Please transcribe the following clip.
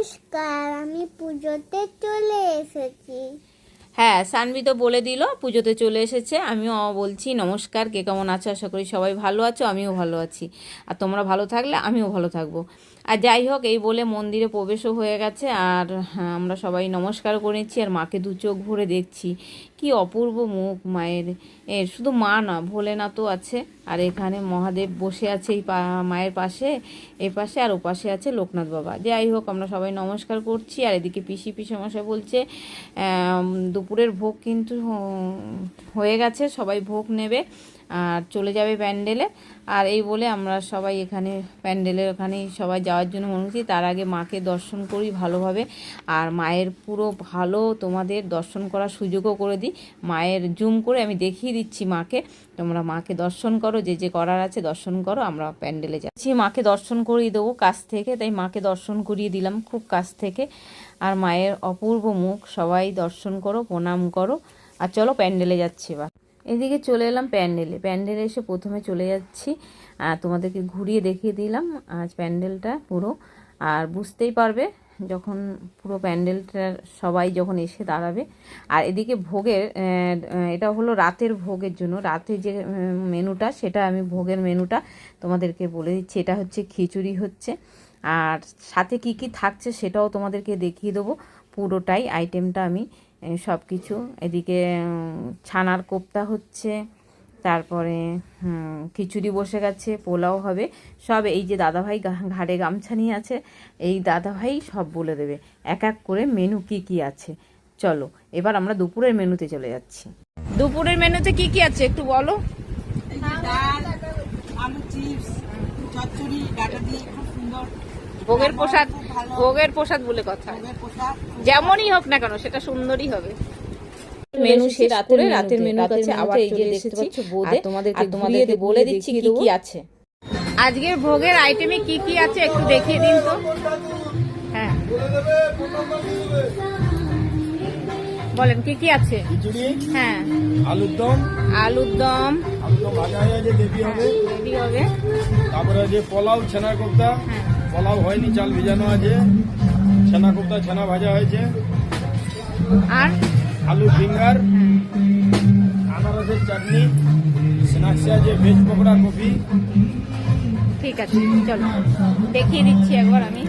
নমস্কার, আমি পুজোতে চলে এসেছি। হ্যাঁ, সানভি তো বলে দিল পুজোতে চলে এসেছে। আমিও বলছি নমস্কার, কে কেমন আছো? আশা করি সবাই ভালো আছো, আমিও ভালো আছি। আর তোমরা ভালো থাকলে আমিও ভালো থাকবো। আর যাই হোক, এই বলে মন্দিরে প্রবেশও হয়ে গেছে। আর আমরা সবাই নমস্কার করে নিচ্ছি। আর মাকে দু চোখ ভরে দেখছি, কি অপূর্ব মুখ মায়ের। শুধু মা না, ভোলেনাথও আছে। আর এখানে মহাদেব বসে আছে এই মায়ের পাশে, এই পাশে, আর ও পাশে আছে লোকনাথ বাবা। যাই হোক, আমরা সবাই নমস্কার করছি। আর এদিকে পিসেমশাই বলছে দুপুরের ভোগ কিন্তু হয়ে গেছে, সবাই ভোগ নেবে আর চলে যাবে প্যান্ডেলে। আর এই বলে আমরা সবাই এখানে প্যান্ডেলের ওখানেই সবাই যাওয়ার জন্য মনে করছি। তার আগে মাকে দর্শন করি ভালোভাবে। আর মায়ের পুরো ভালো তোমাদের দর্শন করার সুযোগও করে দিই। মায়ের জুম করে আমি দেখিয়ে দিচ্ছি মাকে। তোমরা মাকে দর্শন করো, যে যে করার আছে দর্শন করো। আমরা প্যান্ডেলে যাচ্ছি, মাকে দর্শন করিয়ে দেবো কাছ থেকে, তাই মাকে দর্শন করিয়ে দিলাম খুব কাছ থেকে। আর মায়ের অপূর্ব মুখ, সবাই দর্শন করো, প্রণাম করো। আর চলো প্যান্ডেলে যাচ্ছি। বা এদিকে চলে এলাম প্যান্ডেলে এসে প্রথমে চলে যাচ্ছি, তোমাদেরকে ঘুরিয়ে দেখিয়ে দিলাম আজ প্যান্ডেলটা পুরো। আর বুঝতেই পারবে যখন পুরো প্যান্ডেলটা সবাই যখন এসে দাঁড়াবে। আর এদিকে ভোগের, এটা হলো রাতের ভোগের জন্য, রাতে যে মেনুটা, সেটা আমি ভোগের মেনুটা তোমাদেরকে বলে দিচ্ছি। এটা হচ্ছে খিচুড়ি হচ্ছে, আর সাথে কি কি থাকছে সেটাও তোমাদেরকে দেখিয়ে দেবো। পুরোটাই আইটেমটা আমি সব কিছু। এদিকে ছানার কোপ্তা হচ্ছে, তারপরে খিচুড়ি বসে গেছে, পোলাও হবে সব। এই যে দাদাভাই ঘাড়ে গামছা নিয়ে আছে, এই দাদাভাই সব বলে দেবে এক এক করে মেনু কি কি আছে। চলো এবার আমরা দুপুরের মেনুতে চলে যাচ্ছি। দুপুরের মেনুতে কি কি আছে একটু বলো। ডাল, আলু চিপস, চচ্চড়ি, ডাটা দিয়ে খুব সুন্দর। ভোগের প্রসাদ বলে কথা, পোশাক যেমনই হোক না কেন সেটা সুন্দরই হবে। মেনু শেষ করে রাতের মেনু কাছে আবার চলে এসেছি। তোমাদেরকে বলে দিচ্ছি কি কি আছে আজকের ভোগের আইটেমে কি কি আছে একটু দেখিয়ে দিন তো। হ্যাঁ বলেন কি কি আছে। খিচুড়ি, হ্যাঁ, আলুর দম ভাজা হয়ে যে রেডি হবে। তারপরে যে পোলাও, ছানা কোপ্তা, পোলাও হয়নি, চাল ভিজানো আছে, ছানা কোপ্তা, ছানা ভাজা হয়েছে, আর আলু ফিঙ্গার, আনারসের চাটনি, স্ন্যাক্সে আছে ভেজ পকোড়া, কফি। ঠিক আছে, চলো দেখিয়ে দিচ্ছি একবার আমি।